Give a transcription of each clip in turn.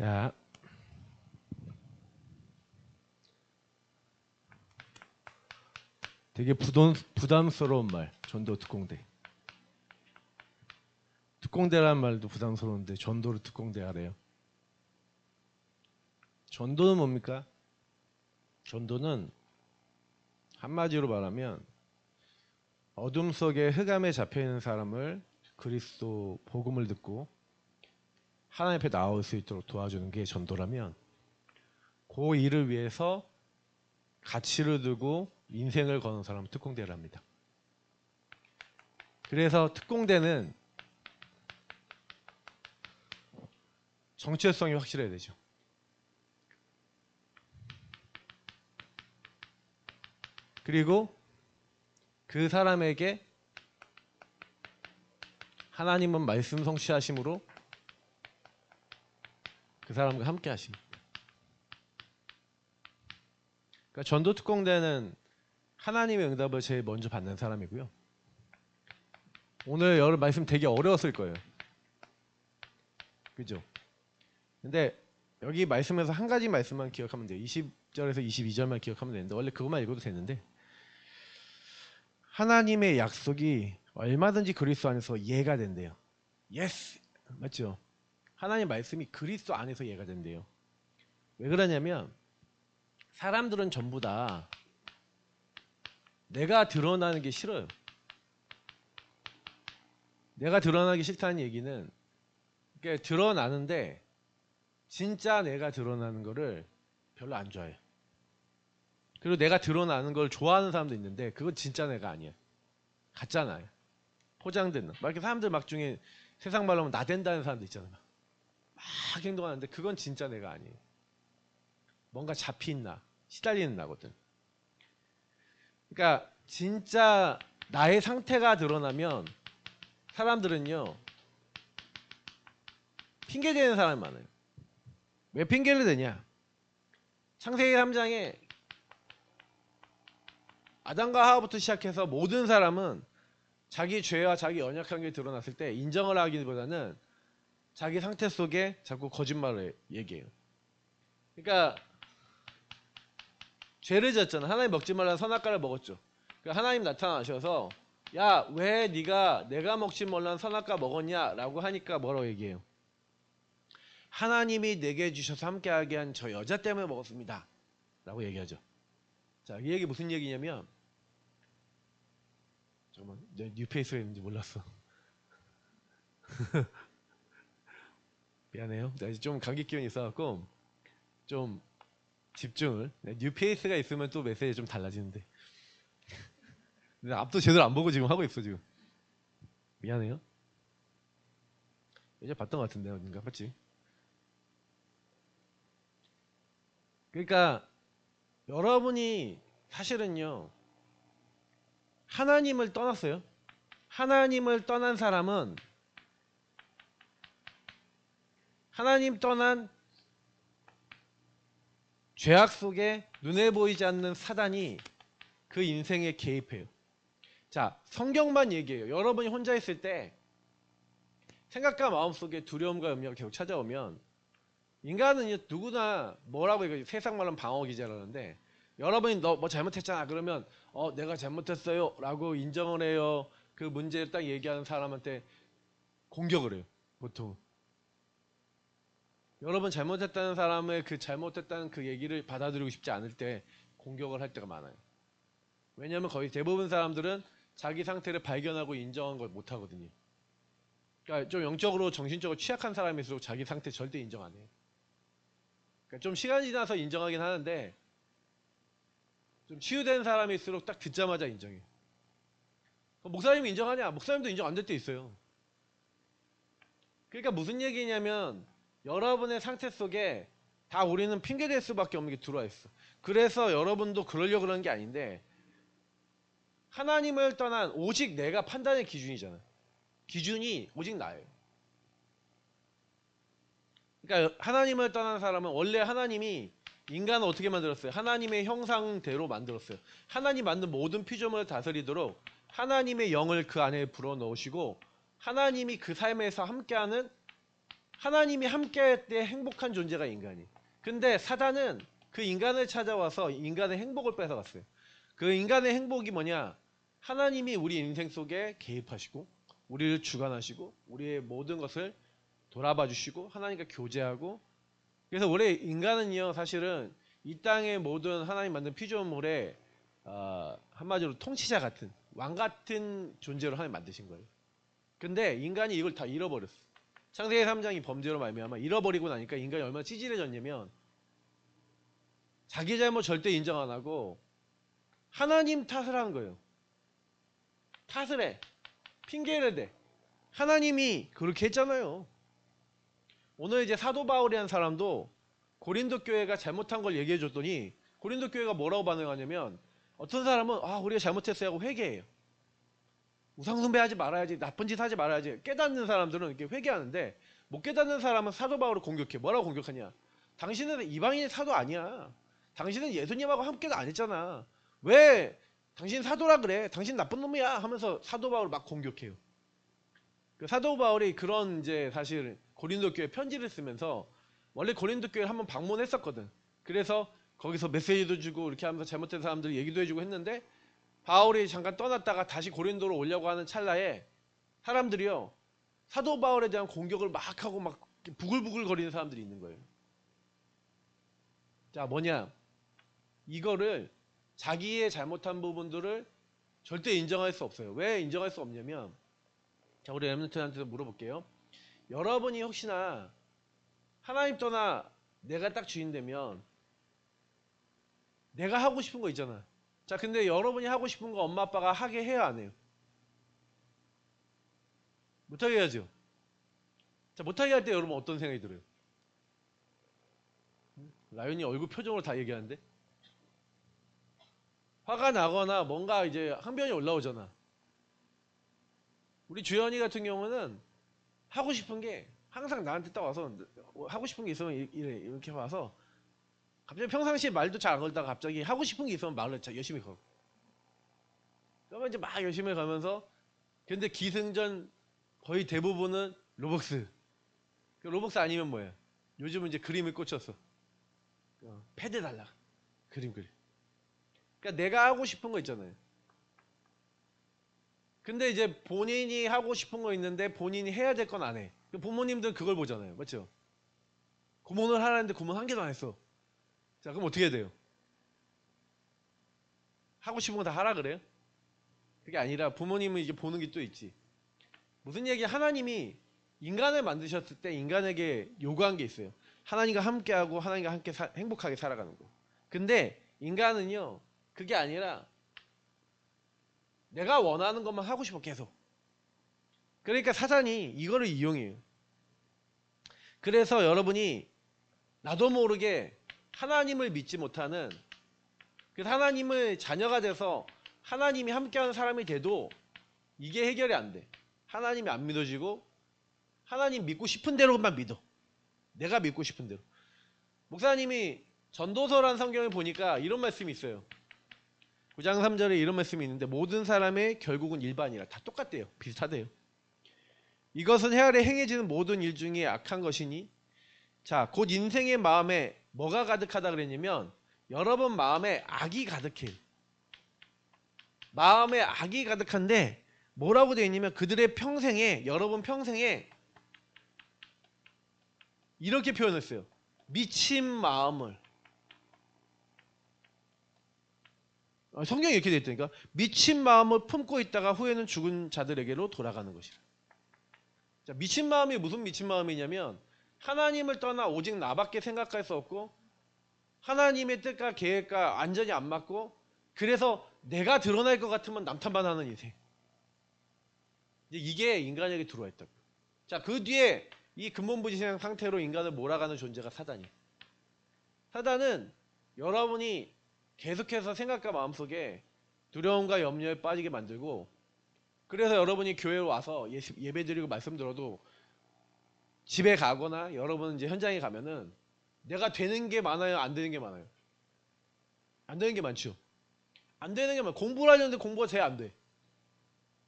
자, 되게 부담스러운 말, 전도 특공대. 특공대란 말도 부담스러운데 전도를 특공대 하래요. 전도는 뭡니까? 전도는 한마디로 말하면 어둠 속에 흑암에 잡혀있는 사람을 그리스도 복음을 듣고 하나님 앞에 나올 수 있도록 도와주는 게 전도라면, 그 일을 위해서 가치를 두고 인생을 거는 사람은 특공대랍니다. 그래서 특공대는 정체성이 확실해야 되죠. 그리고 그 사람에게 하나님은 말씀 성취하심으로 그 사람과 함께 하십니다. 그러니까 전도 특공대는 하나님의 응답을 제일 먼저 받는 사람이고요. 오늘 여러 말씀 되게 어려웠을 거예요. 그죠? 근데 여기 말씀에서 한 가지 말씀만 기억하면 돼요. 20절에서 22절만 기억하면 되는데, 원래 그것만 읽어도 되는데, 하나님의 약속이 얼마든지 그리스도 안에서 이해가 된대요. 예스! 맞죠? 하나님 말씀이 그리스도 안에서 이해가 된대요. 왜 그러냐면 사람들은 전부 다 내가 드러나는 게 싫어요. 내가 드러나기 싫다는 얘기는, 그러니까 드러나는데 진짜 내가 드러나는 거를 별로 안 좋아해요. 그리고 내가 드러나는 걸 좋아하는 사람도 있는데 그건 진짜 내가 아니야. 가짜나요. 포장된 나. 막 이렇게 사람들 막 중에 세상 말로 하면 나댄다는 사람도 있잖아요. 막 행동하는데 그건 진짜 내가 아니에요. 뭔가 잡힌 나, 시달리는 나거든. 그러니까 진짜 나의 상태가 드러나면 사람들은요, 핑계 대는 사람이 많아요. 왜 핑계를 대냐? 창세기 3장에 아담과 하와부터 시작해서 모든 사람은 자기 죄와 자기 연약한 게 드러났을 때 인정을 하기보다는 자기 상태 속에 자꾸 거짓말을 얘기해요. 그러니까 죄를 졌잖아. 하나님 먹지 말라는 선악과를 먹었죠. 그러니까 하나님 나타나셔서 야, 왜 네가 내가 먹지 말라는 선악과 먹었냐? 라고 하니까 뭐라고 얘기해요? 하나님이 내게 주셔서 함께하게 한 저 여자 때문에 먹었습니다. 라고 얘기하죠. 자, 이 얘기 무슨 얘기냐면, 잠깐만, 내 뉴페이스가 있는지 몰랐어. 미안해요. 나 좀 감기 기운이 있어갖고 좀 집중을. 뉴페이스가 있으면 또 메시지 좀 달라지는데. 근데 앞도 제대로 안 보고 지금 하고 있어 지금. 미안해요. 예전에 봤던 것 같은데 어딘가 봤지? 그러니까 여러분이 사실은요, 하나님을 떠났어요. 하나님을 떠난 사람은, 하나님 떠난 죄악 속에 눈에 보이지 않는 사단이 그 인생에 개입해요. 자, 성경만 얘기해요. 여러분이 혼자 있을 때 생각과 마음속에 두려움과 염려가 계속 찾아오면, 인간은 누구나 뭐라고 이거 세상 말로는 방어기제라는데, 여러분이 너 뭐 잘못했잖아 그러면 내가 잘못했어요 라고 인정을 해요. 그 문제를 딱 얘기하는 사람한테 공격을 해요. 보통 여러분 잘못했다는 사람의 그 잘못했다는 그 얘기를 받아들이고 싶지 않을 때 공격을 할 때가 많아요. 왜냐하면 거의 대부분 사람들은 자기 상태를 발견하고 인정한 걸 못하거든요. 그러니까 좀 영적으로 정신적으로 취약한 사람일수록 자기 상태 절대 인정 안 해요. 그러니까 좀 시간이 지나서 인정하긴 하는데, 좀 치유된 사람일수록 딱 듣자마자 인정해요. 목사님이 인정하냐? 목사님도 인정 안 될 때 있어요. 그러니까 무슨 얘기냐면, 여러분의 상태 속에 다 우리는 핑계댈 수밖에 없는 게 들어와 있어. 그래서 여러분도 그러려고 그러는 게 아닌데, 하나님을 떠난 오직 내가 판단의 기준이잖아요. 기준이 오직 나예요. 그러니까 하나님을 떠난 사람은 원래 하나님이 인간을 어떻게 만들었어요? 하나님의 형상대로 만들었어요. 하나님 만든 모든 피조물을 다스리도록 하나님의 영을 그 안에 불어넣으시고, 하나님이 그 삶에서 함께하는 하나님이 함께할 때 행복한 존재가 인간이. 근데 사단은 그 인간을 찾아와서 인간의 행복을 뺏어갔어요. 그 인간의 행복이 뭐냐? 하나님이 우리 인생 속에 개입하시고 우리를 주관하시고 우리의 모든 것을 돌아봐 주시고 하나님과 교제하고, 그래서 원래 인간은요 사실은 이 땅의 모든 하나님 만든 피조물의 한마디로 통치자 같은 왕 같은 존재로 하나님 만드신 거예요. 근데 인간이 이걸 다 잃어버렸어. 창세기 3장이 범죄로 말미암아 잃어버리고 나니까 인간이 얼마나 찌질해졌냐면 자기 잘못 절대 인정 안 하고 하나님 탓을 하는 거예요. 탓을 해. 핑계를 대. 하나님이 그렇게 했잖아요. 오늘 이제 사도 바울이라는 사람도 고린도 교회가 잘못한 걸 얘기해 줬더니 고린도 교회가 뭐라고 반응하냐면 어떤 사람은 우리가 잘못했어요 하고 회개해요. 우상숭배하지 말아야지, 나쁜 짓 하지 말아야지. 깨닫는 사람들은 이렇게 회개하는데 못 깨닫는 사람은 사도 바울을 공격해. 뭐라고 공격하냐? 당신은 이방인의 사도 아니야. 당신은 예수님하고 함께도 안 했잖아. 왜 당신 사도라 그래? 당신 나쁜 놈이야 하면서 사도 바울을 막 공격해요. 그 사도 바울이 그런 이제 사실 고린도 교회 편지를 쓰면서 원래 고린도 교회를 한번 방문했었거든. 그래서 거기서 메시지도 주고 이렇게 하면서 잘못된 사람들 얘기도 해주고 했는데 바울이 잠깐 떠났다가 다시 고린도로 오려고 하는 찰나에 사람들이요 사도 바울에 대한 공격을 막 하고 막 부글부글 거리는 사람들이 있는 거예요. 자, 뭐냐? 이거를 자기의 잘못한 부분들을 절대 인정할 수 없어요. 왜 인정할 수 없냐면, 자, 우리 렘넌트한테도 물어볼게요. 여러분이 혹시나 하나님 떠나 내가 딱 주인 되면 내가 하고 싶은 거 있잖아. 자, 근데 여러분이 하고 싶은 거 엄마 아빠가 하게 해야 안 해요? 못하게 해야죠. 자, 못하게 할 때 여러분 어떤 생각이 들어요? 라연이 얼굴 표정으로 다 얘기하는데? 화가 나거나 뭔가 이제 항변이 올라오잖아. 우리 주연이 같은 경우는 하고 싶은 게 항상 나한테 딱 와서 하고 싶은 게 있으면 이렇게 와서 갑자기 평상시에 말도 잘 안 걸다가 갑자기 하고 싶은 게 있으면 말을 열심히 걸어. 그러면 이제 막 열심히 가면서, 근데 기승전 거의 대부분은 로벅스. 로벅스 아니면 뭐야? 요즘은 이제 그림을 꽂혔어. 패드 달라. 그림. 그러니까 내가 하고 싶은 거 있잖아요. 근데 이제 본인이 하고 싶은 거 있는데 본인이 해야 될 건 안 해. 부모님들 그걸 보잖아요. 맞죠? 구몬을 하라는데 구몬 한 개도 안 했어. 자, 그럼 어떻게 해야 돼요? 하고 싶은 거 다 하라 그래요? 그게 아니라 부모님은 이게 보는 게 또 있지. 무슨 얘기야? 하나님이 인간을 만드셨을 때 인간에게 요구한 게 있어요. 하나님과 함께하고 하나님과 함께 행복하게 살아가는 거. 근데 인간은요, 그게 아니라 내가 원하는 것만 하고 싶어 계속. 그러니까 사단이 이거를 이용해요. 그래서 여러분이 나도 모르게 하나님을 믿지 못하는, 그 하나님을 자녀가 돼서 하나님이 함께하는 사람이 돼도 이게 해결이 안 돼. 하나님이 안 믿어지고 하나님 믿고 싶은 대로만 믿어. 내가 믿고 싶은 대로. 목사님이 전도서라는 성경을 보니까 이런 말씀이 있어요. 9장 3절에 이런 말씀이 있는데 모든 사람의 결국은 일반이라. 다 똑같대요. 비슷하대요. 이것은 헤아려 행해지는 모든 일 중에 악한 것이니, 자, 곧 인생의 마음에 뭐가 가득하다 그랬냐면 여러분 마음에 악이 가득해요. 마음에 악이 가득한데 뭐라고 되어 있냐면 그들의 평생에, 여러분 평생에 이렇게 표현했어요. 미친 마음을. 성경이 이렇게 되어 있다니까. 미친 마음을 품고 있다가 후에는 죽은 자들에게로 돌아가는 것이라. 자, 미친 마음이 무슨 미친 마음이냐면 하나님을 떠나 오직 나밖에 생각할 수 없고 하나님의 뜻과 계획과 완전히 안 맞고, 그래서 내가 드러날 것 같으면 남탓만 하는 인생. 이게 인간에게 들어와 있다고. 자, 그 뒤에 이 근본부지상 상태로 인간을 몰아가는 존재가 사단이에요. 사단은 여러분이 계속해서 생각과 마음속에 두려움과 염려에 빠지게 만들고, 그래서 여러분이 교회에 와서 예배 드리고 말씀 들어도 집에 가거나 여러분 이제 현장에 가면은 내가 되는 게 많아요, 안 되는 게 많아요? 안 되는 게 많죠. 안 되는 게 많아요. 공부를 하려는데 공부가 잘 안 돼.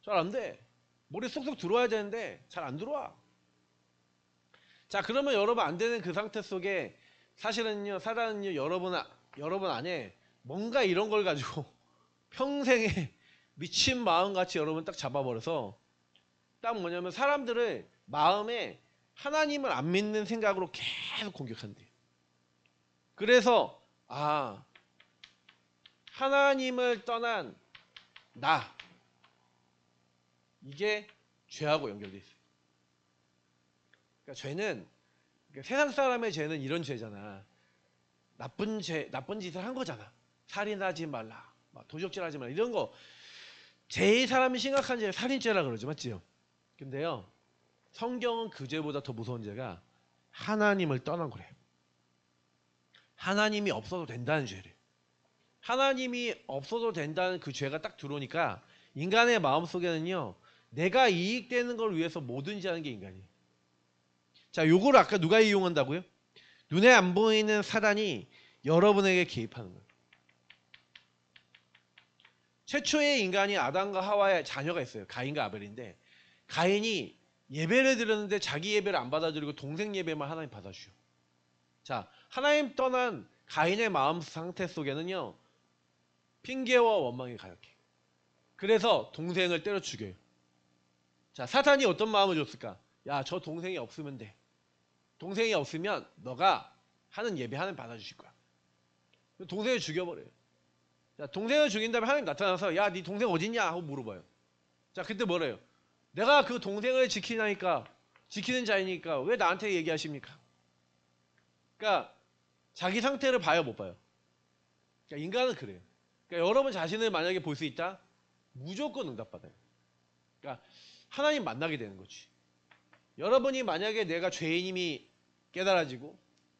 잘 안 돼. 머리 쏙쏙 들어와야 되는데 잘 안 들어와. 자, 그러면 여러분 안 되는 그 상태 속에 사실은요, 사단은요, 여러분 안에 뭔가 이런 걸 가지고 평생에 미친 마음같이 여러분 딱 잡아버려서 딱 뭐냐면 사람들을 마음에 하나님을 안 믿는 생각으로 계속 공격한대요. 그래서 하나님을 떠난 나, 이게 죄하고 연결돼 있어요. 그러니까 죄는, 그러니까 세상 사람의 죄는 이런 죄잖아. 나쁜 짓을 한 거잖아. 살인하지 말라, 막 도적질하지 말라, 이런 거. 제일 사람이 심각한 죄는 살인죄라 그러죠, 맞지요? 근데요, 성경은 그 죄보다 더 무서운 죄가 하나님을 떠난 거래요. 하나님이 없어도 된다는 죄를. 하나님이 없어도 된다는 그 죄가 딱 들어오니까 인간의 마음속에는요, 내가 이익되는 걸 위해서 뭐든지 하는 게 인간이에요. 자, 요거를 아까 누가 이용한다고요? 눈에 안 보이는 사단이 여러분에게 개입하는 거예요. 최초의 인간이 아담과 하와의 자녀가 있어요. 가인과 아벨인데, 가인이 예배를 드렸는데 자기 예배를 안 받아들이고 동생 예배만 하나님 받아주셔. 자, 하나님 떠난 가인의 마음 상태 속에는요, 핑계와 원망이 가득해. 그래서 동생을 때려 죽여요. 자, 사탄이 어떤 마음을 줬을까? 야, 저 동생이 없으면 돼. 동생이 없으면 너가 하는 예배 하나님 받아주실 거야. 동생을 죽여버려요. 자, 동생을 죽인 다음에 하나님 나타나서 야, 네 동생 어딨냐 하고 물어봐요. 자, 그때 뭐래요? 내가 그 동생을 지키는 자이니까 왜 나한테 얘기하십니까? 그러니까 자기 상태를 봐요, 못 봐요? 그러니까 인간은 그래요. 그러니까 여러분 자신을 만약에 볼 수 있다? 무조건 응답받아요. 그러니까 하나님 만나게 되는 거지. 여러분이 만약에 내가 죄인임이 깨달아지고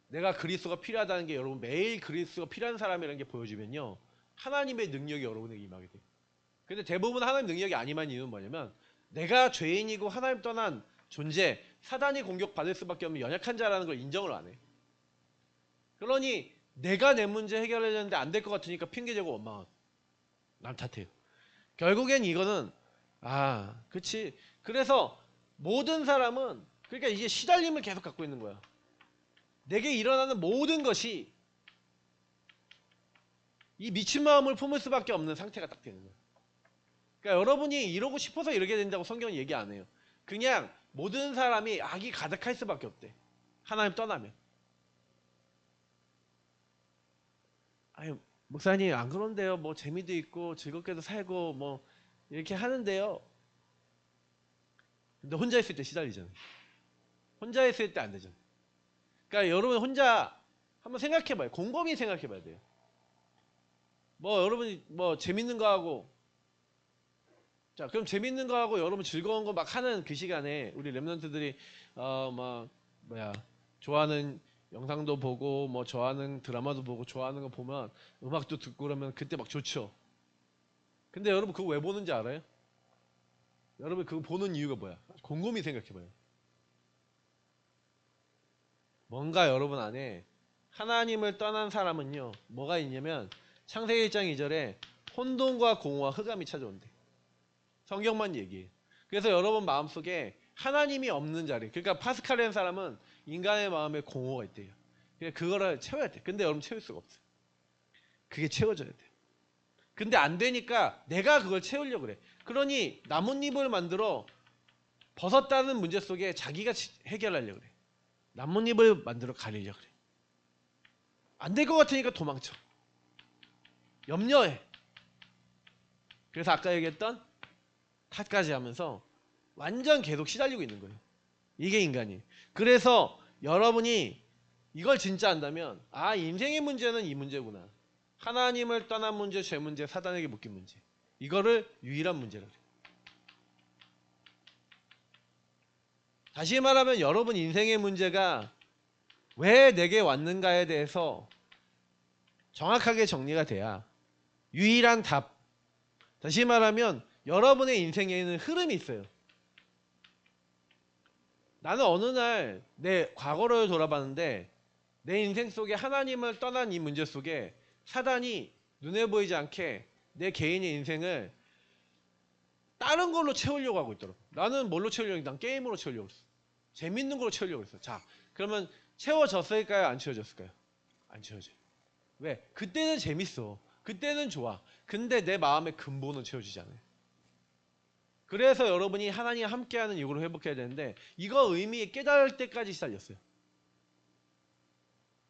내가 그리스도가 필요하다는 게 여러분 매일 그리스도가 필요한 사람이라는 게 보여지면요, 하나님의 능력이 여러분에게 임하게 돼요. 근데 대부분 하나님 능력이 안 임한 이유는 뭐냐면 내가 죄인이고 하나님 떠난 존재, 사단이 공격받을 수밖에 없는 연약한 자라는 걸 인정을 안 해. 그러니 내가 내 문제 해결해야 되는데 안 될 것 같으니까 핑계대고 원망하고 남 탓해요. 결국엔 이거는 그치. 그래서 모든 사람은, 그러니까 이게 시달림을 계속 갖고 있는 거야. 내게 일어나는 모든 것이 이 미친 마음을 품을 수밖에 없는 상태가 딱 되는 거야. 그러니까 여러분이 이러고 싶어서 이러게 된다고 성경은 얘기 안 해요. 그냥 모든 사람이 악이 가득할 수밖에 없대. 하나님 떠나면. 아유, 목사님 안 그런데요. 뭐 재미도 있고 즐겁게도 살고 뭐 이렇게 하는데요. 근데 혼자 있을 때 시달리잖아요. 혼자 있을 때 안 되잖아요. 그러니까 여러분 혼자 한번 생각해봐요. 곰곰이 생각해봐야 돼요. 뭐 여러분이 뭐 재밌는 거 하고, 자, 그럼 재밌는 거 하고 여러분 즐거운 거 막 하는 그 시간에 우리 랩런트들이 좋아하는 영상도 보고 뭐 좋아하는 드라마도 보고 좋아하는 거 보면 음악도 듣고 그러면 그때 막 좋죠. 근데 여러분 그거 왜 보는지 알아요? 여러분 그거 보는 이유가 뭐야? 곰곰이 생각해봐요. 뭔가 여러분 안에 하나님을 떠난 사람은요, 뭐가 있냐면 창세기 1장 2절에 혼돈과 공허와 흑암이 찾아온대. 성경만 얘기해요. 그래서 여러분 마음속에 하나님이 없는 자리, 그러니까 파스칼이라는 사람은 인간의 마음에 공허가 있대요. 그거를 채워야 돼. 근데 여러분 채울 수가 없어요. 그게 채워져야 돼. 근데 안 되니까 내가 그걸 채우려고 그래. 그러니 나뭇잎을 만들어 벗었다는 문제 속에 자기가 해결하려고 그래. 나뭇잎을 만들어 가리려고 그래. 안 될 것 같으니까 도망쳐. 염려해. 그래서 아까 얘기했던 탓까지 하면서 완전 계속 시달리고 있는 거예요. 이게 인간이에요. 그래서 여러분이 이걸 진짜 안다면 인생의 문제는 이 문제구나. 하나님을 떠난 문제, 죄 문제, 사단에게 묶인 문제. 이거를 유일한 문제라고 해요. 다시 말하면 여러분 인생의 문제가 왜 내게 왔는가에 대해서 정확하게 정리가 돼야 유일한 답. 다시 말하면 여러분의 인생에는 흐름이 있어요. 나는 어느 날 내 과거를 돌아봤는데 내 인생 속에 하나님을 떠난 이 문제 속에 사단이 눈에 보이지 않게 내 개인의 인생을 다른 걸로 채우려고 하고 있더라고. 나는 뭘로 채우려고 했어? 난 게임으로 채우려고 했어. 재밌는 걸로 채우려고 했어. 자, 그러면 채워졌을까요? 안 채워졌을까요? 안 채워져요. 왜? 그때는 재밌어. 그때는 좋아. 근데 내 마음의 근본은 채워지지 않아요. 그래서 여러분이 하나님과 함께하는 이유로 회복해야 되는데 이거 의미 깨달을 때까지 시달렸어요.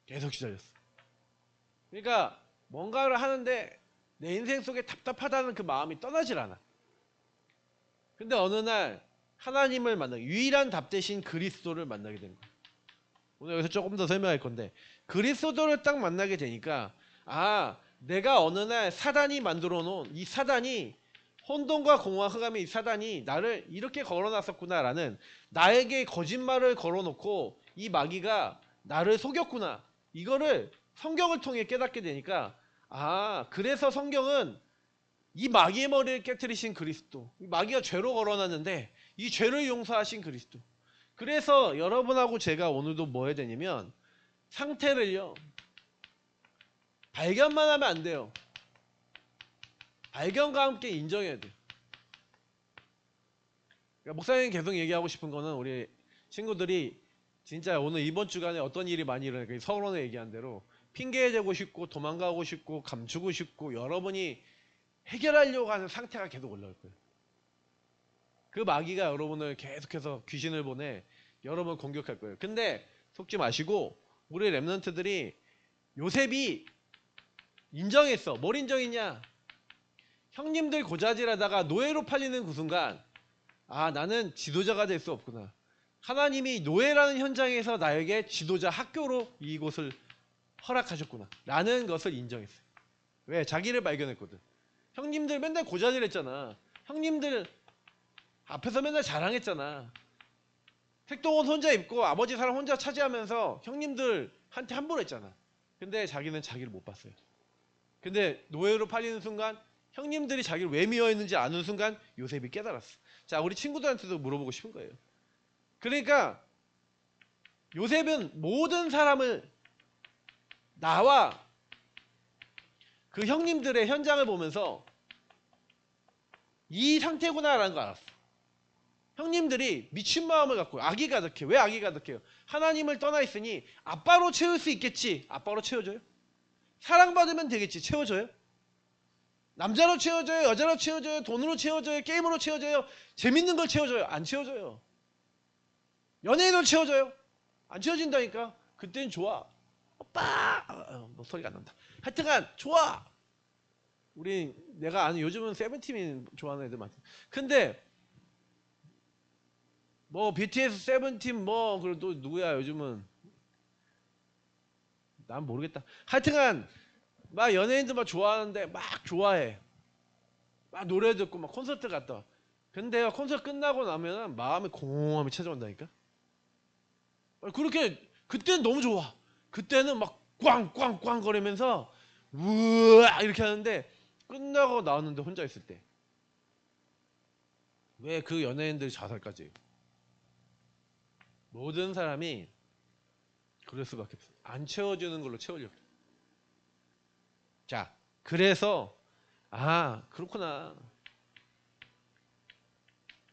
계속 시달렸어. 그러니까 뭔가를 하는데 내 인생 속에 답답하다는 그 마음이 떠나질 않아. 근데 어느 날 하나님을 만나게 유일한 답 대신 그리스도를 만나게 된 거예요. 오늘 여기서 조금 더 설명할 건데 그리스도를 딱 만나게 되니까 내가 어느 날 사단이 만들어 놓은 이 사단이 혼돈과 공허와 흑암의 이 사단이 나를 이렇게 걸어놨었구나라는 나에게 거짓말을 걸어놓고 이 마귀가 나를 속였구나. 이거를 성경을 통해 깨닫게 되니까 그래서 성경은 이 마귀의 머리를 깨트리신 그리스도, 이 마귀가 죄로 걸어놨는데 이 죄를 용서하신 그리스도. 그래서 여러분하고 제가 오늘도 뭐 해야 되냐면 상태를요 발견만 하면 안 돼요. 발견과 함께 인정해야 돼요. 그러니까 목사님 계속 얘기하고 싶은 거는 우리 친구들이 진짜 오늘 이번 주간에 어떤 일이 많이 일어나니까 서론에 얘기한 대로 핑계대고 싶고 도망가고 싶고 감추고 싶고 여러분이 해결하려고 하는 상태가 계속 올라올 거예요. 그 마귀가 여러분을 계속해서 귀신을 보내 여러분 공격할 거예요. 근데 속지 마시고 우리 랩런트들이 요셉이 인정했어. 뭘 인정했냐? 형님들 고자질하다가 노예로 팔리는 그 순간 나는 지도자가 될 수 없구나. 하나님이 노예라는 현장에서 나에게 지도자 학교로 이곳을 허락하셨구나 라는 것을 인정했어요. 왜? 자기를 발견했거든. 형님들 맨날 고자질했잖아. 형님들 앞에서 맨날 자랑했잖아. 색동옷 혼자 입고 아버지 사람 혼자 차지하면서 형님들한테 함부로 했잖아. 근데 자기는 자기를 못 봤어요. 근데 노예로 팔리는 순간 형님들이 자기를 왜 미워했는지 아는 순간 요셉이 깨달았어. 자, 우리 친구들한테도 물어보고 싶은 거예요. 그러니까 요셉은 모든 사람을 나와 그 형님들의 현장을 보면서 이 상태구나라는 걸 알았어. 형님들이 미친 마음을 갖고 악이 가득해. 왜 악이 가득해요? 하나님을 떠나 있으니 아빠로 채울 수 있겠지. 아빠로 채워줘요? 사랑받으면 되겠지. 채워줘요? 남자로 채워줘요? 여자로 채워줘요? 돈으로 채워줘요? 게임으로 채워줘요? 재밌는 걸 채워줘요? 안 채워줘요. 연예인으로 채워줘요? 안 채워진다니까. 그땐 좋아. 오빠! 소리가 안 난다. 하여튼간 좋아. 내가 아는 요즘은 세븐틴 좋아하는 애들 많다. 근데 뭐 BTS 세븐틴 그리고 또 누구야 요즘은 난 모르겠다. 하여튼간 막 연예인들 막 좋아하는데 막 좋아해. 막 노래 듣고 막 콘서트 갔다 와. 근데 콘서트 끝나고 나면은 마음에 공허함이 찾아온다니까. 그렇게 그때는 너무 좋아. 그때는 막 꽝꽝꽝 거리면서 우와 이렇게 하는데 끝나고 나왔는데 혼자 있을 때 왜 그 연예인들이 자살까지 해요? 모든 사람이 그럴 수밖에 없어요. 안 채워주는 걸로 채우려고. 자, 그래서 그렇구나.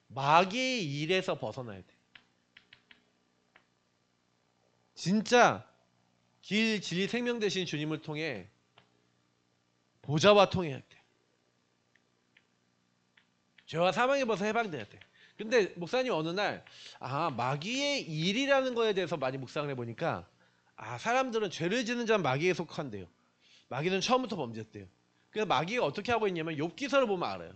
마귀의 일에서 벗어나야 돼. 진짜 길, 진리, 생명 되신 주님을 통해 보좌와 통해야 돼. 죄와 사망에 벗어 해방돼야 돼. 근데 목사님 어느 날 마귀의 일이라는 거에 대해서 많이 묵상을 해보니까 사람들은 죄를 짓는 자는 마귀에 속한대요. 마귀는 처음부터 범죄했대요. 그래서 마귀가 어떻게 하고 있냐면 욥기서를 보면 알아요.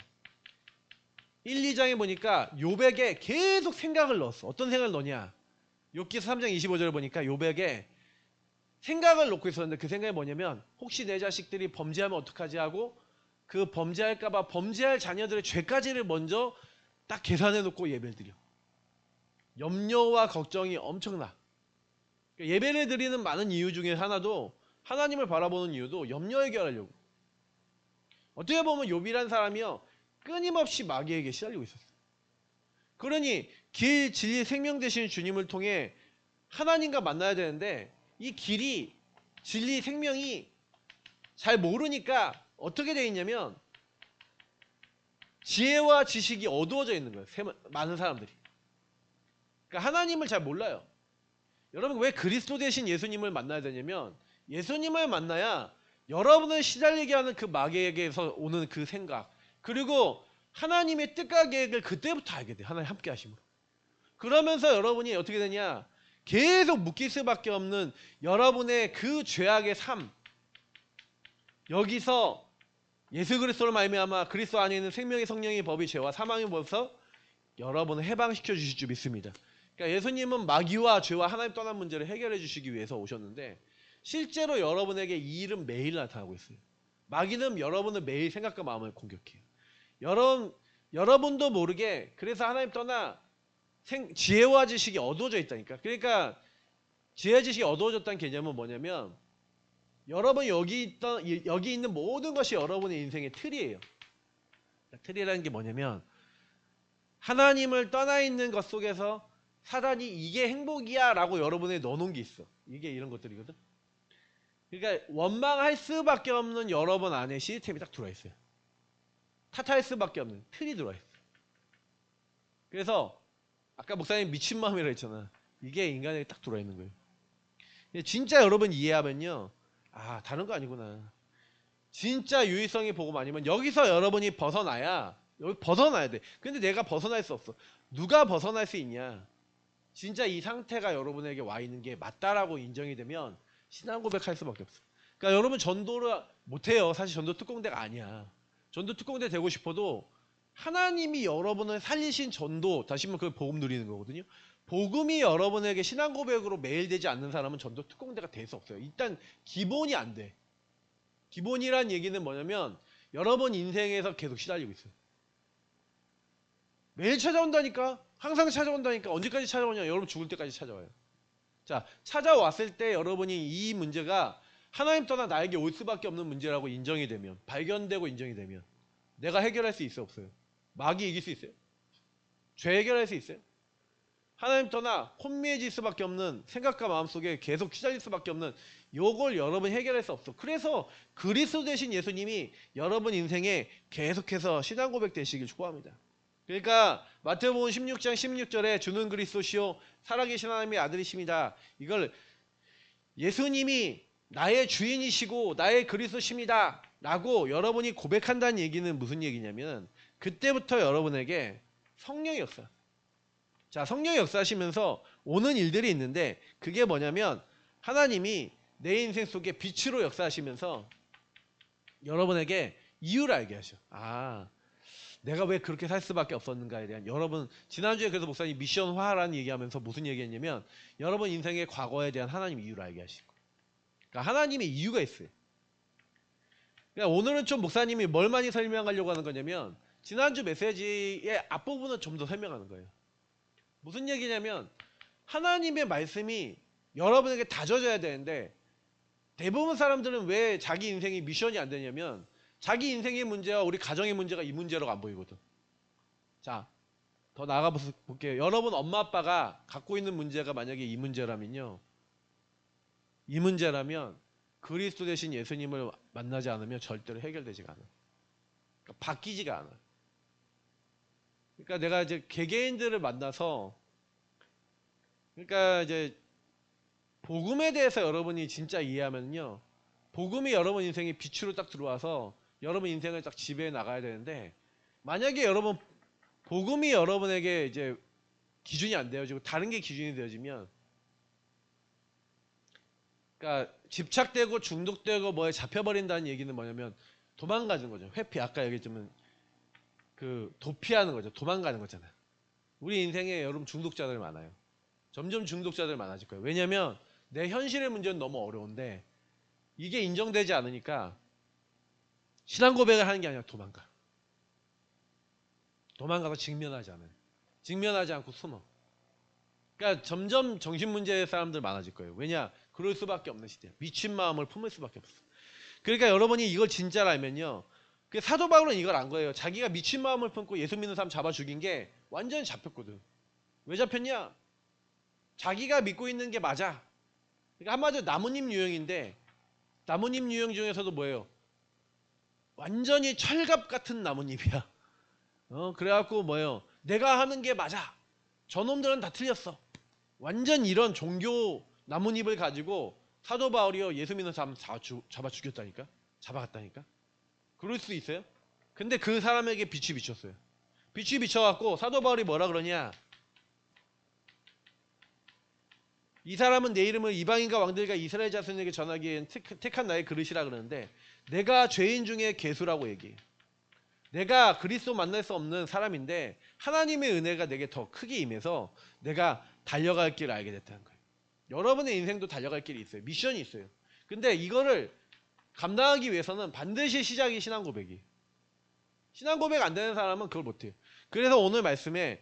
1, 2장에 보니까 욥에게 계속 생각을 넣었어. 어떤 생각을 넣냐? 욥기서 3장 25절을 보니까 욥에게 생각을 놓고 있었는데 그 생각이 뭐냐면 혹시 내 자식들이 범죄하면 어떡하지 하고 그 범죄할까봐 범죄할 자녀들의 죄까지를 먼저 딱 계산해 놓고 예배를 드려. 염려와 걱정이 엄청나. 예배를 드리는 많은 이유 중에 하나도 하나님을 바라보는 이유도 염려 해결하려고. 어떻게 보면 욥이란 사람이요 끊임없이 마귀에게 시달리고 있었어요. 그러니 길, 진리, 생명 되신 주님을 통해 하나님과 만나야 되는데 이 길이 진리, 생명이 잘 모르니까 어떻게 되어 있냐면 지혜와 지식이 어두워져 있는 거예요. 많은 사람들이. 그러니까 하나님을 잘 몰라요. 여러분 왜 그리스도 대신 예수님을 만나야 되냐면 예수님을 만나야 여러분을 시달리게 하는 그 마귀에게서 오는 그 생각 그리고 하나님의 뜻과 계획을 그때부터 알게 돼요. 하나님 함께 하심으로. 그러면서 여러분이 어떻게 되냐 계속 묶일 수밖에 없는 여러분의 그 죄악의 삶 여기서 예수 그리스도로 말미암아 그리스도 안에 있는 생명의 성령의 법이 죄와 사망의 법에서 여러분을 해방시켜 주실 줄 믿습니다. 그러니까 예수님은 마귀와 죄와 하나님 떠난 문제를 해결해 주시기 위해서 오셨는데 실제로 여러분에게 이 일은 매일 나타나고 있어요. 마귀는 여러분을 매일 생각과 마음을 공격해요. 여러분도 모르게 그래서 하나님 떠나 지혜와 지식이 어두워져 있다니까. 그러니까 지혜와 지식이 어두워졌다는 개념은 뭐냐면 여러분 여기 있는 모든 것이 여러분의 인생의 틀이에요. 틀이라는 게 뭐냐면 하나님을 떠나 있는 것 속에서 사단이 이게 행복이야 라고 여러분에 넣어놓은 게 있어. 이게 이런 것들이거든. 그러니까 원망할 수밖에 없는 여러분 안에 시스템이 딱 들어와 있어요. 탓할 수밖에 없는 틀이 들어와 있어. 그래서 아까 목사님 미친 마음이라 했잖아. 이게 인간에게 딱 들어와 있는 거예요. 진짜 여러분 이해하면요. 아 다른 거 아니구나. 진짜 유의성이 복음 아니면 여기서 여러분이 벗어나야 여기 벗어나야 돼. 근데 내가 벗어날 수 없어. 누가 벗어날 수 있냐. 진짜 이 상태가 여러분에게 와 있는 게 맞다라고 인정이 되면 신앙 고백할 수밖에 없어. 그러니까 여러분 전도를 못해요. 사실 전도 특공대가 아니야. 전도 특공대 되고 싶어도 하나님이 여러분을 살리신 전도 다시 한번 그 복음 누리는 거거든요. 복음이 여러분에게 신앙 고백으로 매일 되지 않는 사람은 전도 특공대가 될 수 없어요. 일단 기본이 안 돼. 기본이란 얘기는 뭐냐면 여러분 인생에서 계속 시달리고 있어요. 매일 찾아온다니까. 항상 찾아온다니까. 언제까지 찾아오냐. 여러분 죽을 때까지 찾아와요. 자, 찾아왔을 때 여러분이 이 문제가 하나님 떠나 나에게 올 수밖에 없는 문제라고 인정이 되면 발견되고 인정이 되면 내가 해결할 수 있어 없어요? 마귀 이길 수 있어요? 죄 해결할 수 있어요? 하나님 떠나 혼미해질 수밖에 없는 생각과 마음속에 계속 시달릴 수밖에 없는 요걸 여러분 해결할 수 없어. 그래서 그리스도 대신 예수님이 여러분 인생에 계속해서 신앙 고백 되시길 축복합니다. 그러니까 마태복음 16장 16절에 주는 그리스도시요 살아계신 하나님의 아들이십니다. 이걸 예수님이 나의 주인이시고 나의 그리스도십니다 라고 여러분이 고백한다는 얘기는 무슨 얘기냐면 그때부터 여러분에게 성령의 역사. 자, 성령의 역사하시면서 오는 일들이 있는데 그게 뭐냐면 하나님이 내 인생 속에 빛으로 역사하시면서 여러분에게 이유를 알게 하셔. 아, 내가 왜 그렇게 살 수밖에 없었는가에 대한 여러분 지난주에 그래서 목사님 미션화라는 얘기하면서 무슨 얘기했냐면 여러분 인생의 과거에 대한 하나님 이유를 알게 하시고 그러니까 하나님의 이유가 있어요. 그러니까 오늘은 좀 목사님이 뭘 많이 설명하려고 하는 거냐면 지난주 메시지의 앞부분을 좀 더 설명하는 거예요. 무슨 얘기냐면 하나님의 말씀이 여러분에게 다져져야 되는데 대부분 사람들은 왜 자기 인생이 미션이 안 되냐면 자기 인생의 문제와 우리 가정의 문제가 이 문제로 안 보이거든. 자, 더 나아가 볼게요. 여러분 엄마 아빠가 갖고 있는 문제가 만약에 이 문제라면요. 이 문제라면 그리스도 대신 예수님을 만나지 않으면 절대로 해결되지가 않아요. 그러니까 바뀌지가 않아요. 그러니까 내가 이제 개개인들을 만나서 그러니까 이제 복음에 대해서 여러분이 진짜 이해하면요. 복음이 여러분 인생에 빛으로 딱 들어와서 여러분 인생을 딱 지배해 나가야 되는데 만약에 여러분 복음이 여러분에게 이제 기준이 안 되어지고 다른 게 기준이 되어지면 그러니까 집착되고 중독되고 뭐에 잡혀버린다는 얘기는 뭐냐면 도망가는 거죠. 회피 아까 얘기했지만 그 도피하는 거죠. 도망가는 거잖아요. 우리 인생에 여러분 중독자들 많아요. 점점 중독자들 많아질 거예요. 왜냐하면 내 현실의 문제는 너무 어려운데 이게 인정되지 않으니까 신앙 고백을 하는 게 아니라 도망가. 도망가서 직면하지 않아요. 직면하지 않고 숨어. 그러니까 점점 정신문제 사람들 많아질 거예요. 왜냐? 그럴 수밖에 없는 시대야. 미친 마음을 품을 수밖에 없어. 그러니까 여러분이 이걸 진짜로 알면요. 그 사도 바울은 이걸 안 거예요. 자기가 미친 마음을 품고 예수 믿는 사람 잡아 죽인 게 완전히 잡혔거든. 왜 잡혔냐? 자기가 믿고 있는 게 맞아. 그러니까 한마디로 나뭇잎 유형인데 나뭇잎 유형 중에서도 뭐예요? 완전히 철갑 같은 나뭇잎이야. 그래갖고 뭐예요? 내가 하는 게 맞아. 저놈들은 다 틀렸어. 완전 이런 종교 나뭇잎을 가지고 사도 바울이요 예수 믿는 사람 잡아 죽였다니까. 잡아갔다니까. 그럴 수 있어요? 근데 그 사람에게 빛이 비쳤어요. 빛이 비쳐갖고 사도 바울이 뭐라 그러냐, 이 사람은 내 이름을 이방인과 왕들과 이스라엘 자손에게 전하기엔 택한 나의 그릇이라 그러는데, 내가 죄인 중에 괴수라고 얘기해. 내가 그리스도 만날 수 없는 사람인데 하나님의 은혜가 내게 더 크게 임해서 내가 달려갈 길을 알게 됐다는 거예요. 여러분의 인생도 달려갈 길이 있어요. 미션이 있어요. 근데 이거를 감당하기 위해서는 반드시 시작이 신앙 고백이에요. 신앙 고백 안 되는 사람은 그걸 못해요. 그래서 오늘 말씀에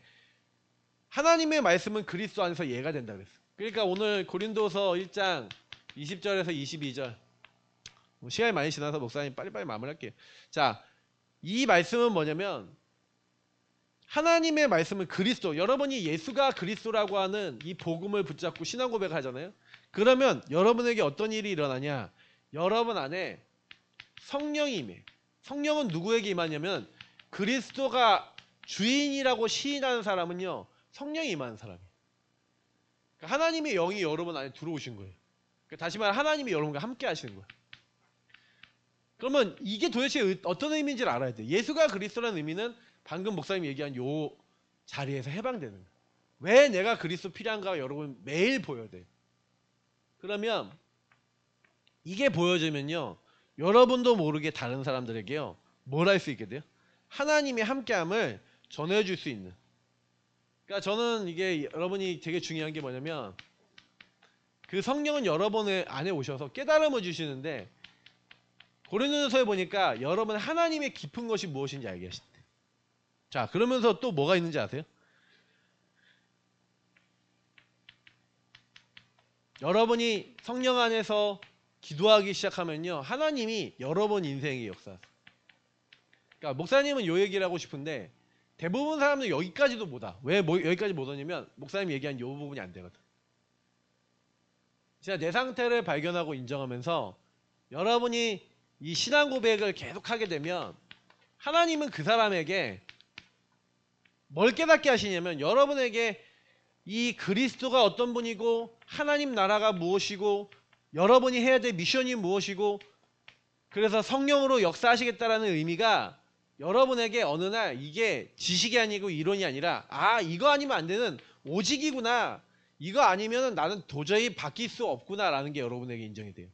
하나님의 말씀은 그리스도 안에서 이해가 된다 그랬어요. 그러니까 오늘 고린도서 1장 20절에서 22절, 시간이 많이 지나서 목사님 빨리빨리 마무리할게요. 자, 이 말씀은 뭐냐면 하나님의 말씀은 그리스도, 여러분이 예수가 그리스도라고 하는 이 복음을 붙잡고 신앙 고백을 하잖아요. 그러면 여러분에게 어떤 일이 일어나냐, 여러분 안에 성령이 임해. 성령은 누구에게 임하냐면 그리스도가 주인이라고 시인하는 사람은요 성령이 임하는 사람이에요. 그러니까 하나님의 영이 여러분 안에 들어오신 거예요. 그러니까 다시 말해 하나님이 여러분과 함께 하시는 거예요. 그러면 이게 도대체 어떤 의미인지를 알아야 돼. 예수가 그리스도라는 의미는 방금 목사님이 얘기한 요 자리에서 해방되는 거예요. 왜 내가 그리스도 필요한가 여러분 매일 보여야 돼요. 그러면 이게 보여지면요 여러분도 모르게 다른 사람들에게요 뭘 할 수 있게 돼요? 하나님의 함께함을 전해줄 수 있는. 그러니까 저는 이게 여러분이 되게 중요한 게 뭐냐면 그 성령은 여러분의 안에 오셔서 깨달음을 주시는데, 고린도서에 보니까 여러분 하나님의 깊은 것이 무엇인지 알게 하신대. 자, 그러면서 또 뭐가 있는지 아세요? 여러분이 성령 안에서 기도하기 시작하면요 하나님이 여러분 인생의 역사하세요. 그러니까 목사님은 요 얘기를 하고 싶은데 대부분 사람들은 여기까지도 못 와. 왜 여기까지 못 오냐면 목사님이 얘기한 요 부분이 안 되거든. 진짜 내 상태를 발견하고 인정하면서 여러분이 이 신앙 고백을 계속하게 되면 하나님은 그 사람에게 뭘 깨닫게 하시냐면 여러분에게 이 그리스도가 어떤 분이고 하나님 나라가 무엇이고 여러분이 해야 될 미션이 무엇이고, 그래서 성령으로 역사하시겠다라는 의미가 여러분에게 어느 날 이게 지식이 아니고 이론이 아니라 이거 아니면 안 되는 오직이구나, 이거 아니면 나는 도저히 바뀔 수 없구나라는 게 여러분에게 인정이 돼요.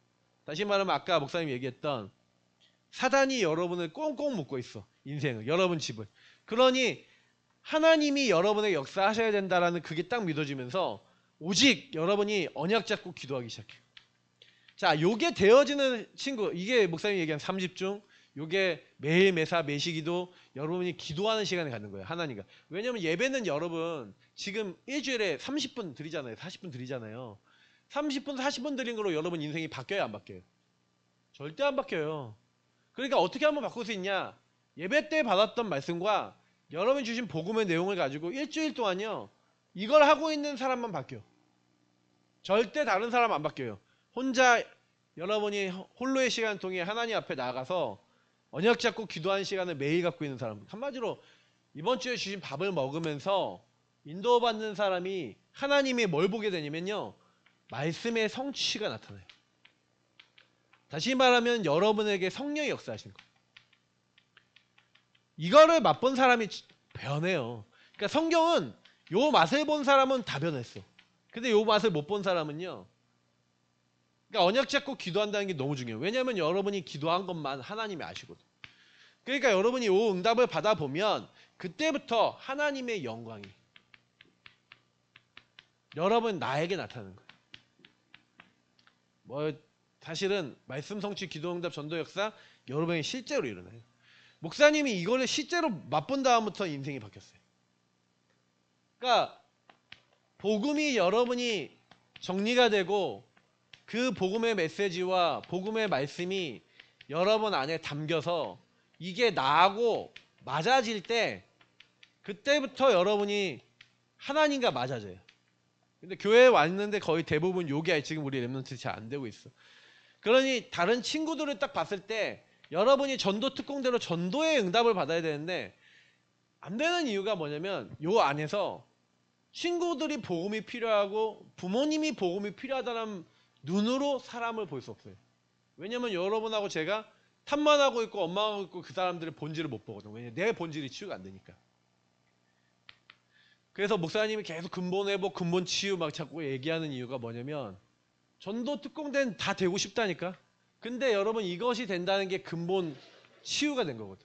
다시 말하면 아까 목사님이 얘기했던 사단이 여러분을 꽁꽁 묶고 있어. 인생을, 여러분 집을. 그러니 하나님이 여러분의 역사하셔야 된다라는 그게 딱 믿어지면서 오직 여러분이 언약 잡고 기도하기 시작해요. 자, 요게 되어지는 친구, 이게 목사님이 얘기한 30중, 요게 매일 매사 매시기도 여러분이 기도하는 시간을 갖는 거예요. 하나님과. 왜냐면 예배는 여러분 지금 일주일에 30분 드리잖아요. 40분 드리잖아요. 30분 40분 드린 거로 여러분 인생이 바뀌어요, 안 바뀌어요? 절대 안 바뀌어요. 그러니까 어떻게 하면 바꿀 수 있냐, 예배 때 받았던 말씀과 여러분이 주신 복음의 내용을 가지고 일주일 동안요 이걸 하고 있는 사람만 바뀌어. 절대 다른 사람 안 바뀌어요. 혼자 여러분이 홀로의 시간을 통해 하나님 앞에 나가서 언약 잡고 기도하는 시간을 매일 갖고 있는 사람, 한마디로 이번 주에 주신 밥을 먹으면서 인도받는 사람이 하나님이 뭘 보게 되냐면요 말씀의 성취가 나타나요. 다시 말하면 여러분에게 성령이 역사하시는 거예요. 이거를 맛본 사람이 변해요. 그러니까 성경은 요 맛을 본 사람은 다 변했어. 근데 요 맛을 못 본 사람은요, 그러니까 언약 잡고 기도한다는 게 너무 중요해요. 왜냐하면 여러분이 기도한 것만 하나님이 아시거든. 그러니까 여러분이 이 응답을 받아보면 그때부터 하나님의 영광이 여러분 나에게 나타나는 거예요. 뭐 사실은 말씀 성취 기도 응답 전도 역사 여러분이 실제로 일어나요. 목사님이 이거를 실제로 맛본 다음부터 인생이 바뀌었어요. 그러니까 복음이 여러분이 정리가 되고 그 복음의 메시지와 복음의 말씀이 여러분 안에 담겨서 이게 나하고 맞아질 때 그때부터 여러분이 하나님과 맞아져요. 근데 교회에 왔는데 거의 대부분 요게 지금 우리 랩런트 잘 안 되고 있어. 그러니 다른 친구들을 딱 봤을 때 여러분이 전도 특공대로 전도의 응답을 받아야 되는데 안 되는 이유가 뭐냐면 요 안에서 친구들이 복음이 필요하고 부모님이 복음이 필요하다는 눈으로 사람을 볼 수 없어요. 왜냐면 여러분하고 제가 탐만하고 있고 원망하고 있고 그 사람들의 본질을 못 보거든요. 왜냐면 내 본질이 치유가 안 되니까. 그래서 목사님이 계속 근본 회복, 근본 치유 막 자꾸 얘기하는 이유가 뭐냐면 전도 특공대는 다 되고 싶다니까. 근데 여러분 이것이 된다는 게 근본 치유가 된 거거든.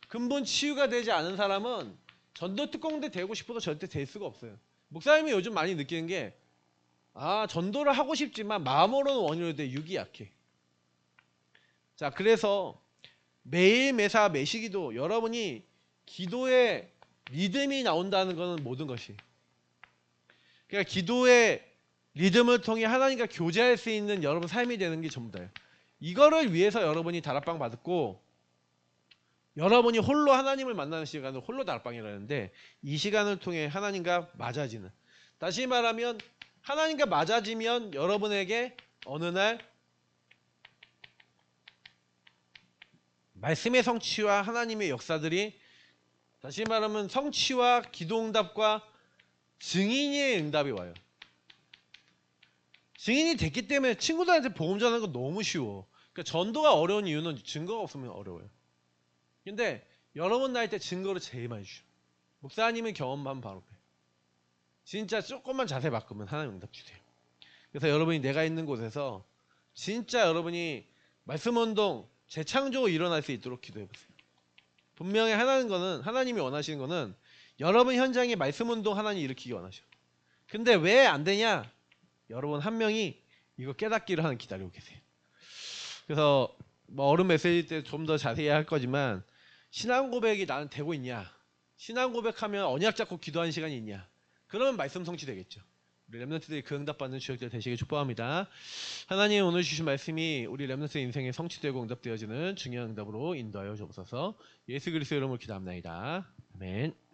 근본 치유가 되지 않은 사람은 전도 특공대 되고 싶어도 절대 될 수가 없어요. 목사님이 요즘 많이 느끼는 게 전도를 하고 싶지만 마음으로는 원효로 돼 육이 약해. 자, 그래서 매일 매사 매시기도 여러분이 기도에 리듬이 나온다는 것은 모든 것이. 그러니까 기도의 리듬을 통해 하나님과 교제할 수 있는 여러분 삶이 되는 게 전부 다예요. 이거를 위해서 여러분이 다락방 받았고 여러분이 홀로 하나님을 만나는 시간을 홀로 다락방이라는데 이 시간을 통해 하나님과 맞아지는. 다시 말하면 하나님과 맞아지면 여러분에게 어느 날 말씀의 성취와 하나님의 역사들이 다시 말하면 성취와 기도응답과 증인의 응답이 와요. 증인이 됐기 때문에 친구들한테 복음 전하는 거 너무 쉬워. 그러니까 전도가 어려운 이유는 증거가 없으면 어려워요. 근데 여러분 나이 때 증거를 제일 많이 주죠. 목사님의 경험만 바로 배. 진짜 조금만 자세 바꾸면 하나님 응답 주세요. 그래서 여러분이 내가 있는 곳에서 진짜 여러분이 말씀 운동 재창조가 일어날 수 있도록 기도해 보세요. 분명히 하나님이 원하시는 거는 여러분 현장에 말씀 운동 하나님 일으키기 원하셔. 근데 왜 안 되냐? 여러분 한 명이 이거 깨닫기를 하는 기다리고 계세요. 그래서 뭐 어른 메시지 때 좀 더 자세히 할 거지만 신앙 고백이 나는 되고 있냐? 신앙 고백하면 언약 잡고 기도하는 시간이 있냐? 그러면 말씀 성취되겠죠. 우리 렘넌트들이 그 응답받는 주역들 되시길 축복합니다. 하나님 오늘 주신 말씀이 우리 렘넌트 인생에 성취되고 응답되어지는 중요한 응답으로 인도하여 주옵소서. 예수 그리스도의 이름으로 기도합나이다. 아멘.